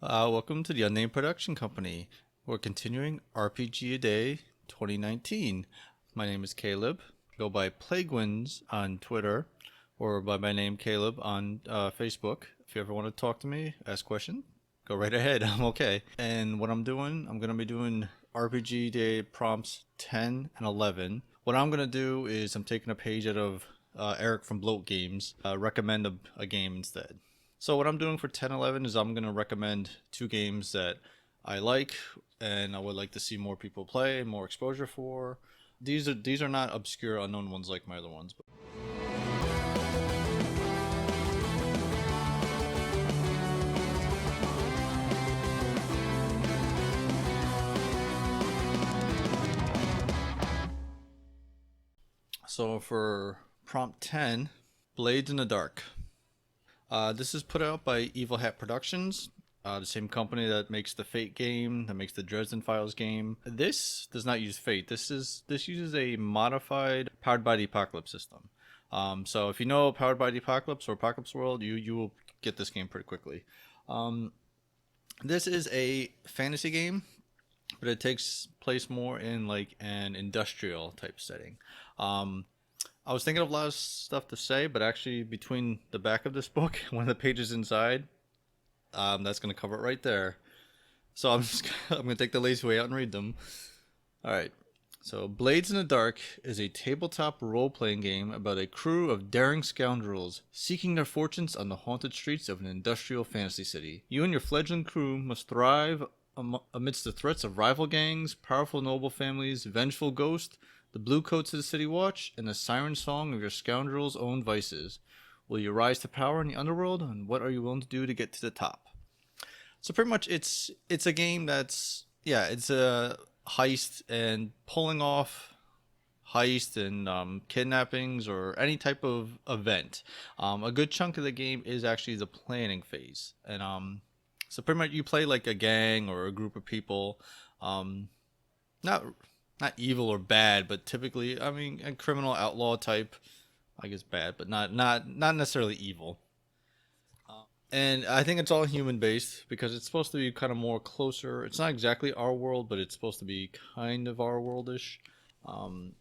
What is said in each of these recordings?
Welcome to the UnNamed Production Company. We're continuing RPG a Day 2019. My name is Caleb. Go by Plaguewinds on Twitter or by my name Caleb on Facebook. If you ever want to talk to me, ask questions, go right ahead. I'm okay. And what I'm doing, I'm going to be doing RPG Day prompts 10 and 11. What I'm going to do is I'm taking a page out of Eric from Bloat Games, recommend a game instead. So what I'm doing for 10-11 is I'm going to recommend two games that I like and I would like to see more people play, more exposure for. These are not obscure unknown ones like my other ones. So for prompt 10, Blades in the Dark. This is put out by Evil Hat Productions, the same company that makes the Fate game, that makes the Dresden Files game. This does not use Fate. This uses a modified Powered by the Apocalypse system. So if you know Powered by the Apocalypse or Apocalypse World, you will get this game pretty quickly. This is a fantasy game, but it takes place more in like an industrial type setting. I was thinking of a lot of stuff to say, but actually between the back of this book and one of the pages inside, that's going to cover it right there. So I'm going to take the lazy way out and read them. All right. So Blades in the Dark is a tabletop role-playing game about a crew of daring scoundrels seeking their fortunes on the haunted streets of an industrial fantasy city. You and your fledgling crew must thrive amidst the threats of rival gangs, powerful noble families, vengeful ghosts, the blue coats of the city watch, and the siren song of your scoundrels' own vices. Will you rise to power in the underworld, and what are you willing to do to get to the top? So pretty much it's a game that's, yeah, it's a heist and pulling off heist and kidnappings or any type of event. A good chunk of the game is actually the planning phase. And so pretty much you play like a gang or a group of people. Not not evil or bad, but typically, I mean, a criminal outlaw type. I guess bad, but not necessarily evil. And I think it's all human based because it's supposed to be kind of more closer. It's not exactly our world, but it's supposed to be kind of our worldish. Um,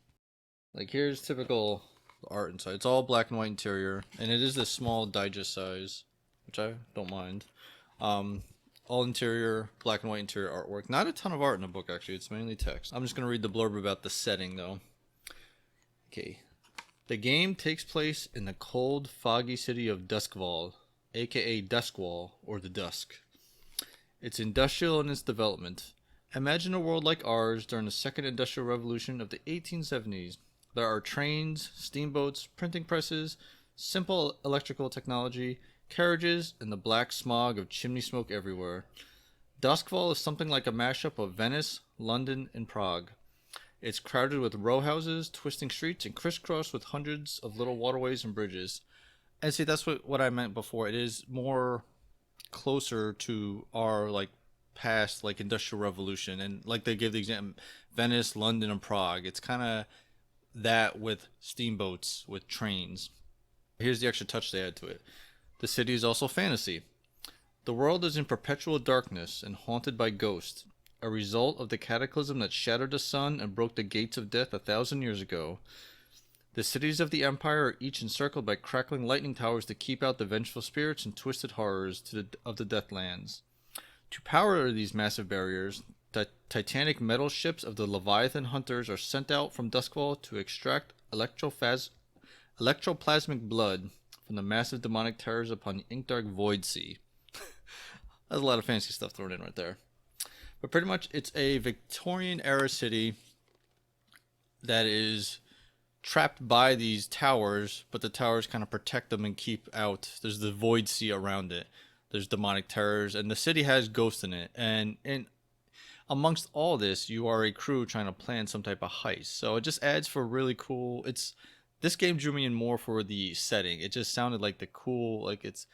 like here's typical art inside. It's all black and white interior, and it is this small digest size, which I don't mind. Um, all interior, black and white interior artwork. Not a ton of art in the book, actually. It's mainly text. I'm just going to read the blurb about the setting, though. Okay. The game takes place in the cold, foggy city of Duskval, aka Duskwall, or the Dusk. It's industrial in its development. Imagine a world like ours during the second industrial revolution of the 1870s. There are trains, steamboats, printing presses, simple electrical technology, carriages, and the black smog of chimney smoke everywhere. Duskval is something like a mashup of Venice, London, and Prague. It's crowded with row houses, twisting streets, and crisscrossed with hundreds of little waterways and bridges. And see, that's what I meant before. It is more closer to our like past like industrial revolution, and like they give the example, Venice, London, and Prague. It's kind of that with steamboats, with trains. Here's the extra touch they add to it. The city is also fantasy. The world is in perpetual darkness and haunted by ghosts, a result of the cataclysm that shattered the sun and broke the gates of death 1,000 years ago. The cities of the Empire are each encircled by crackling lightning towers to keep out the vengeful spirits and twisted horrors of the Deathlands. To power these massive barriers, the titanic metal ships of the Leviathan Hunters are sent out from Duskwall to extract electroplasmic blood from the massive demonic terrors upon the ink-dark Void Sea. That's a lot of fancy stuff thrown in right there. But pretty much it's a Victorian-era city that is trapped by these towers, but the towers kind of protect them and keep out. There's the Void Sea around it. There's demonic terrors, and the city has ghosts in it. And amongst all this, you are a crew trying to plan some type of heist. So it just adds for really cool. This game drew me in more for the setting. It just sounded like the cool, like it's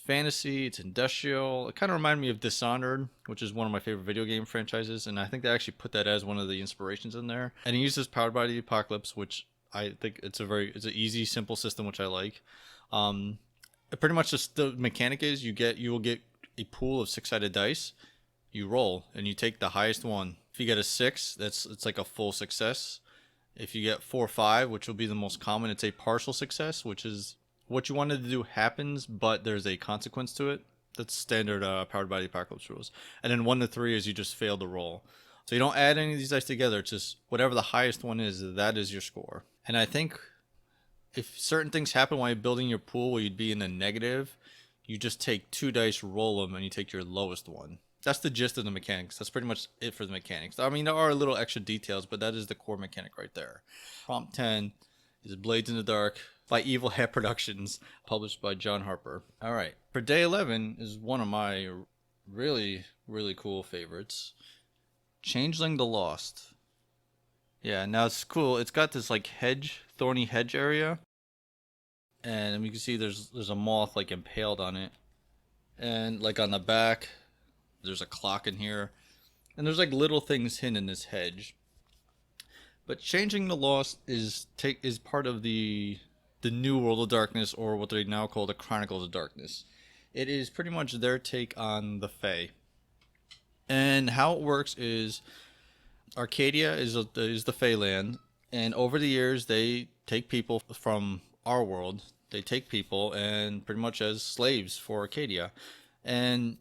fantasy, it's industrial. It kind of reminded me of Dishonored, which is one of my favorite video game franchises, and I think they actually put that as one of the inspirations in there. And it uses Powered by the Apocalypse, which I think it's an easy, simple system, which I like. Pretty much just the mechanic is you will get a pool of 6-sided dice. You roll and you take the highest one. If you get a 6, it's like a full success. If you get 4 or 5, which will be the most common, it's a partial success, which is what you wanted to do happens, but there's a consequence to it. That's standard Powered by the Apocalypse rules. And then 1 to 3 is you just fail to roll. So you don't add any of these dice together. It's just whatever the highest one is, that is your score. And I think if certain things happen while you're building your pool where you'd be in the negative, you just take 2 dice, roll them, and you take your lowest one. That's the gist of the mechanics. That's pretty much it for the mechanics. I mean, there are little extra details, but that is the core mechanic right there. Prompt 10 is Blades in the Dark by Evil Hat Productions, published by John Harper. All right. For day 11 is one of my really, really cool favorites. Changeling the Lost. Yeah, now it's cool. It's got this like thorny hedge area. And you can see there's a moth like impaled on it. And like on the back, there's a clock in here, and there's like little things hidden in this hedge. But Changing the Lost is part of the new World of Darkness, or what they now call the Chronicles of Darkness. It is pretty much their take on the Fae. And how it works is Arcadia is the Fae land, and over the years they take people from our world. They take people and pretty much as slaves for Arcadia, and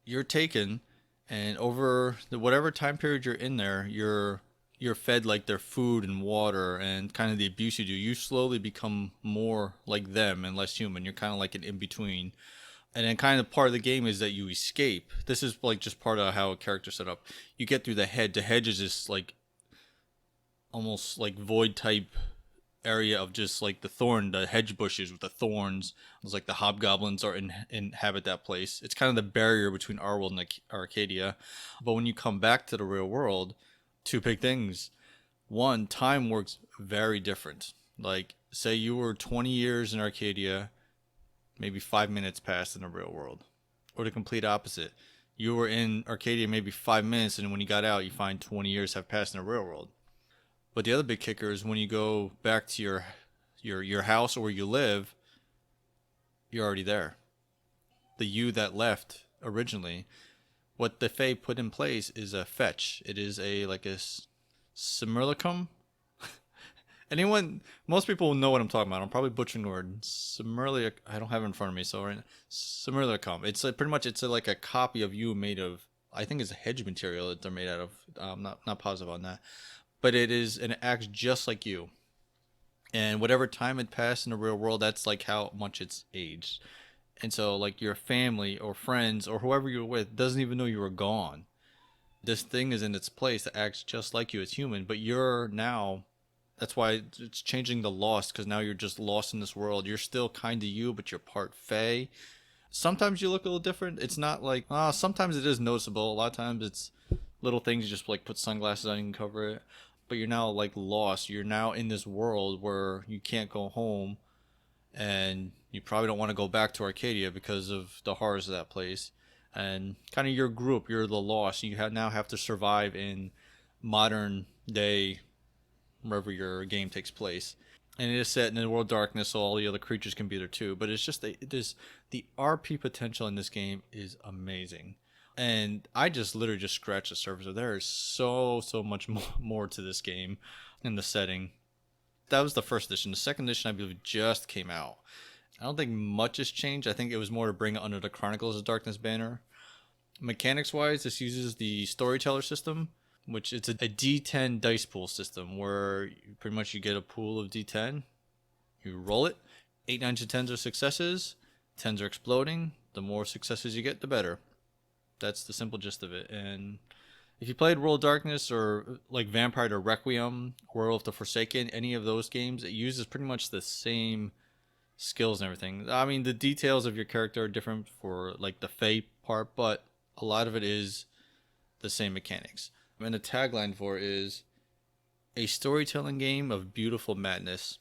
you're taken, and over whatever time period you're in there, you're fed like their food and water and kind of the abuse you do. You slowly become more like them and less human. You're kind of like an in-between. And then kind of part of the game is that you escape. This is like just part of how a character's set up. You get through the hedge. The hedge is just like almost like void type area of just like the hedge bushes with the thorns. It's like the hobgoblins inhabit that place. It's kind of the barrier between our world and Arcadia. But when you come back to the real world, 2 big things. One, time works very different. Like, say you were 20 years in Arcadia, maybe 5 minutes passed in the real world. Or the complete opposite. You were in Arcadia maybe 5 minutes, and when you got out, you find 20 years have passed in the real world. But the other big kicker is when you go back to your house or where you live, you're already there. The you that left originally, what the Fae put in place is a fetch. It is a simulacrum. Most people will know what I'm talking about. I'm probably butchering the word. Simulacrum. I don't have it in front of me, so right now. Simulacrum. It's pretty much like a copy of you made of, I think it's a hedge material that they're made out of. I'm not positive on that. But it acts just like you. And whatever time it passed in the real world, that's like how much it's aged. And so like your family or friends or whoever you're with doesn't even know you were gone. This thing is in its place that acts just like you as human, but you're now, that's why it's Changing the Lost, because now you're just lost in this world. You're still kind of you, but you're part Fae. Sometimes you look a little different. It's not like, sometimes it is noticeable. A lot of times it's little things, you just like put sunglasses on and cover it. But you're now like lost. You're now in this world where you can't go home, and you probably don't want to go back to Arcadia because of the horrors of that place. And kind of your group, you're the lost. You now have to survive in modern day, wherever your game takes place. And it is set in the world of darkness, so all the other creatures can be there too. But it's just the RP potential in this game is amazing. And I just literally just scratched the surface. There is so much more to this game in the setting. That was the first edition. The second edition, I believe, just came out. I don't think much has changed. I think it was more to bring it under the Chronicles of Darkness banner. Mechanics-wise, this uses the Storyteller system, which it's a D10 dice pool system where pretty much you get a pool of D10. You roll it. 8, 9, and 10s are successes. 10s are exploding. The more successes you get, the better. That's the simple gist of it. And if you played World of Darkness or like Vampire the Requiem, World of the Forsaken, any of those games, it uses pretty much the same skills and everything. I mean, the details of your character are different for like the Fae part, but a lot of it is the same mechanics. And the tagline for it is a storytelling game of beautiful madness.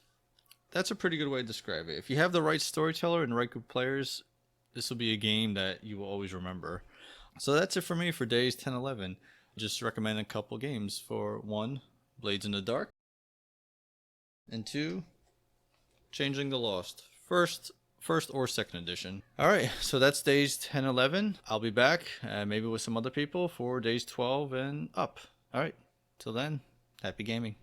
That's a pretty good way to describe it. If you have the right storyteller and the right group of players, this will be a game that you will always remember. So that's it for me for days 10, 11. Just recommend a couple games. For 1, Blades in the Dark, and 2, Changing the Lost. First, first or second edition. All right, so that's days 10, 11. I'll be back, maybe with some other people for days 12 and up. All right, till then, happy gaming.